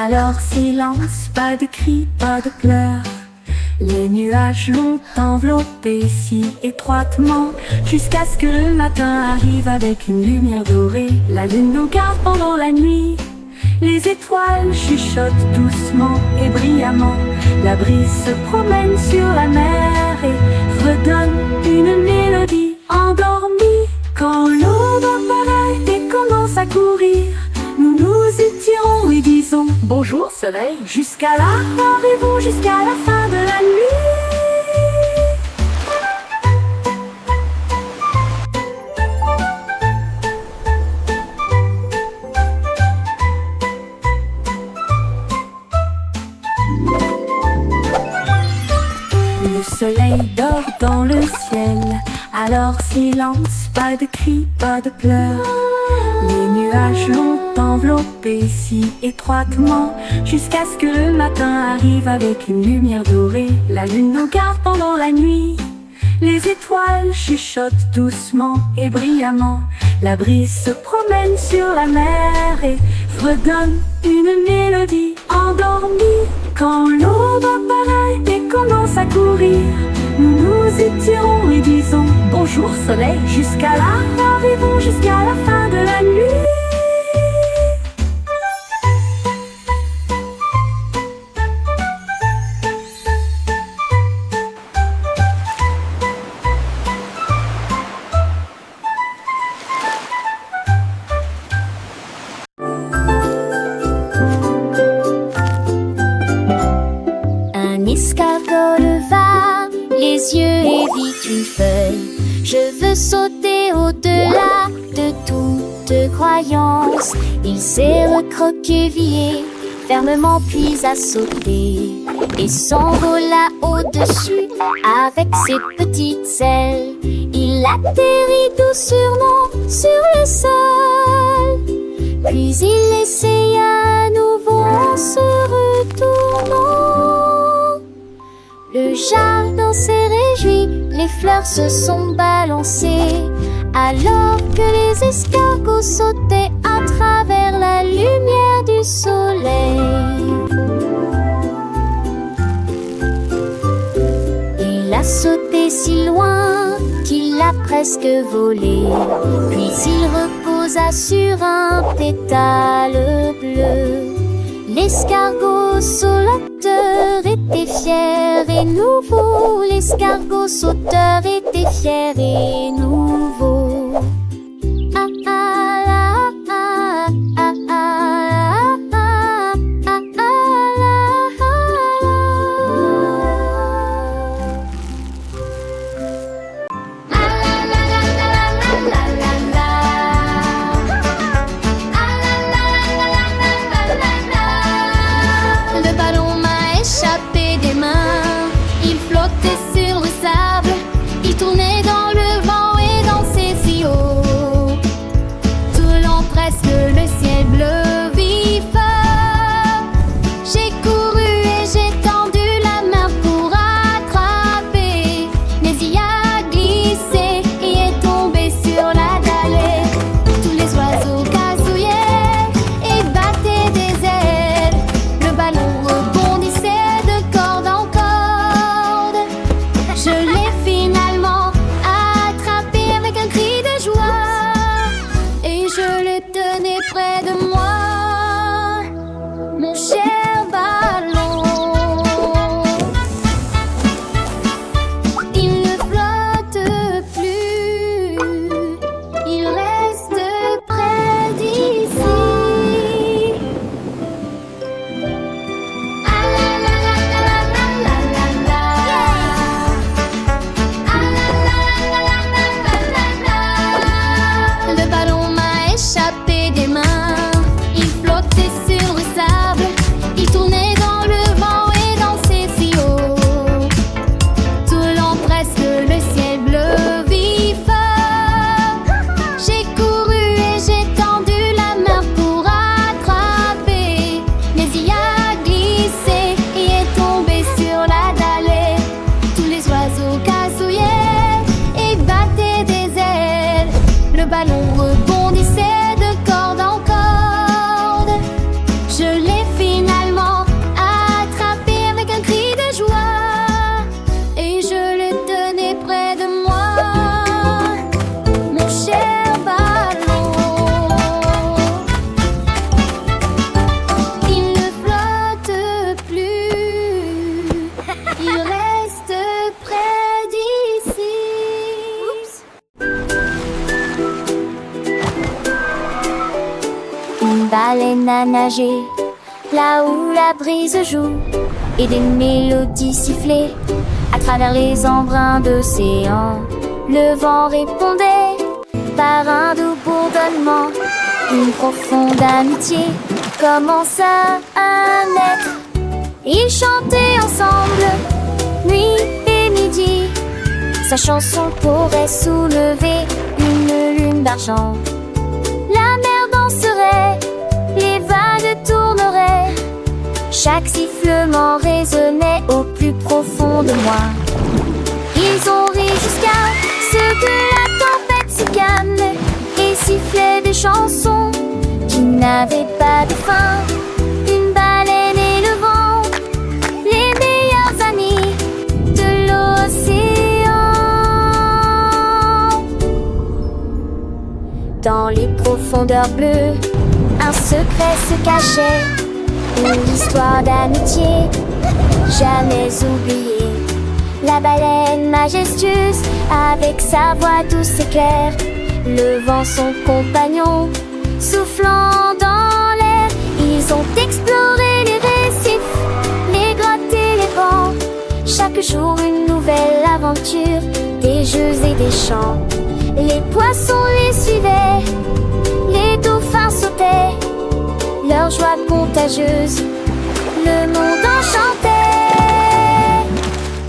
Alors silence, pas de cris, pas de pleurs. Les nuages l'ont enveloppé si étroitement, jusqu'à ce que le matin arrive avec une lumière dorée. La lune nous garde pendant la nuit, les étoiles chuchotent doucement et brillamment. La brise se promène sur la mer et redonne une mélodie endormie. Quand l'aube apparaît et commence à courir, nous nous étirons et disons bonjour soleil. Jusqu'à là, rendez-vous jusqu'à la fin de la nuit. Le soleil dort dans le ciel, alors silence, pas de cris, pas de pleurs. Les nuages l'ont enveloppé si étroitement, jusqu'à ce que le matin arrive avec une lumière dorée. La lune nous garde pendant la nuit, les étoiles chuchotent doucement et brillamment. La brise se promène sur la mer et redonne une mélodie endormie. Quand l'aube apparaît et commence à courir, nous nous étirons et disons bonjour soleil. Jusqu'à là, rendez-vous jusqu'à la fin de la nuit. Un escargot leva les yeux et vit une feuille. Je veux sauter au-delà de toute croyance. Il s'est recroquevillé fermement puis a sauté et s'envola au-dessus avec ses petites ailes. Il atterrit doucement sur le sol, puis il essaya à nouveau en se retournant. Le jardin s'est réjoui, les fleurs se sont balancées, alors que les escargots sautaient à travers la lumière du soleil. Il a sauté si loin qu'il a presque volé, puis il reposa sur un pétale bleu. L'escargot sauteur était fier et nouveau. L'escargot sauteur était fier et nouveau. Ah, ah, ah, ah, ah, ah, ah, ah, ah, Le ballon m'a échappé des mains. Il flottait sur le sable, il tournait dans le vent et dansait si à nager, là où la brise joue, et des mélodies sifflées à travers les embruns d'océan. Le vent répondait par un doux bourdonnement. Une profonde amitié commença à naître. Ils chantaient ensemble, nuit et midi. Sa chanson pourrait soulever une lune d'argent. La mer danserait, les vagues tourneraient. Chaque sifflement résonnait au plus profond de moi. Ils ont ri jusqu'à ce que la tempête se calme et sifflaient des chansons qui n'avaient pas de fin. Une baleine et le vent, les meilleurs amis de l'océan. Dans les profondeurs bleues, un secret se cachait, une histoire d'amitié jamais oubliée. La baleine majestueuse, avec sa voix douce et claire, le vent son compagnon, soufflant dans l'air. Ils ont exploré les récifs, les grottes et les bancs. Chaque jour une nouvelle aventure, des jeux et des chants. Les poissons les suivaient, les dauphins sautaient, leur joie contagieuse, le monde enchantait.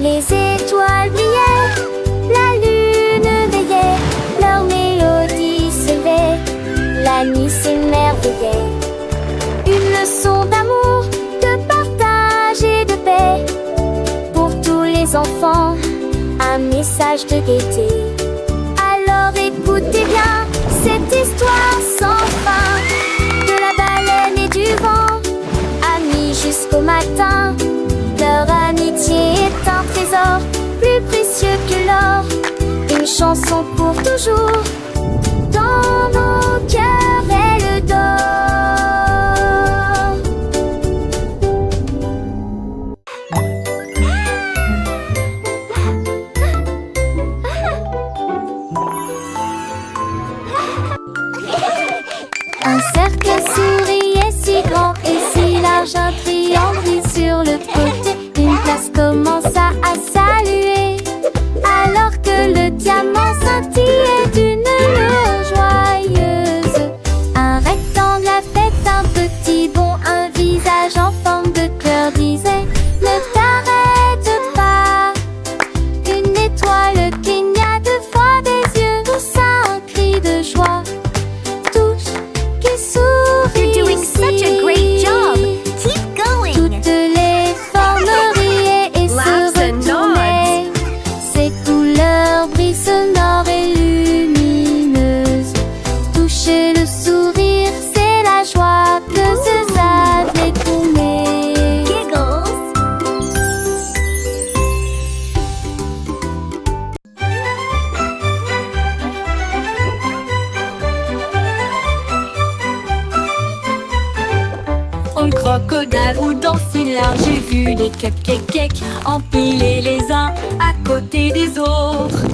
Les étoiles brillaient, la lune veillait, leur mélodie s'élevait, la nuit s'émerveillait. Une leçon d'amour, de partage et de paix, pour tous les enfants, un message de gaieté. Alors écoutez bien cette histoire sans fin, de la baleine et du vent, amis jusqu'au matin. Leur amitié est un trésor plus précieux que l'or, une chanson pour toujours, dans nos cœurs elle dort. Un cercle souriait si grand et si large, un triangle gris sur le côté. Une place commença à saluer, alors que le diamant scintillait d'une lueur joyeuse. Un rectangle a fait un petit bond, un visage en forme de cœur disait: ne t'arrête pas. Une étoile cligna deux fois des yeux, poussa un cri de joie. Touche qui sourit. You're doing such a great job. Keep going. Toutes les formes riaient et se Laughs and retournaient. Ces couleurs brillent sonores et lumineuses. Toucher le sourire, c'est la joie que ce savent les tourner. Giggles. Au crocodile ou dans si large, j'ai vu des cupcakes empilés les uns à côté des autres.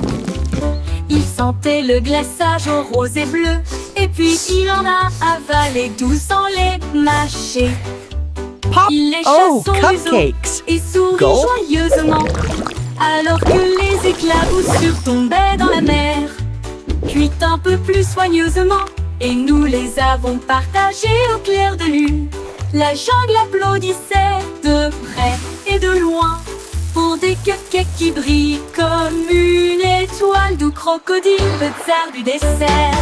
Il sentait le glaçage au rose et bleu, et puis il en a avalé 12 sans les mâcher. Il lécha son museau cupcakes. et sourit Gulp. joyeusement, alors que les éclaboussures tombaient dans la mer. Cuites un peu plus soigneusement, et nous les avons partagées au clair de lune. La jungle applaudissait de près et de loin pour des cupcakes qui brillent comme une étoile, d'où crocodile, le tsar du dessert.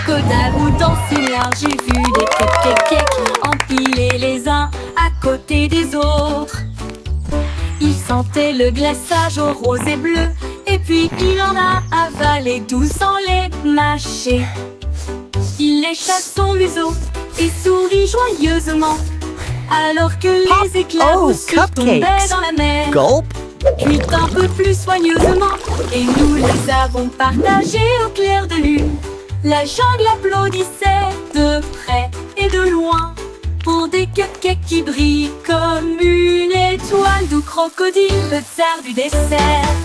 Crocodile ou dans si large, j'ai vu des cupcakes empilés les uns à côté des autres. Il sentait le glaçage au rose et bleu, et puis il en a avalé 12 sans les mâcher. Il lécha son museau et sourit joyeusement, alors que les éclaboussures tombaient cupcakes. dans la mer. Gulp. Cuites un peu plus soigneusement, et nous les avons partagées au clair de lune. La jungle applaudissait de près et de loin pour des cupcakes qui brillent comme une étoile. D'où crocodile, le tsar du dessert.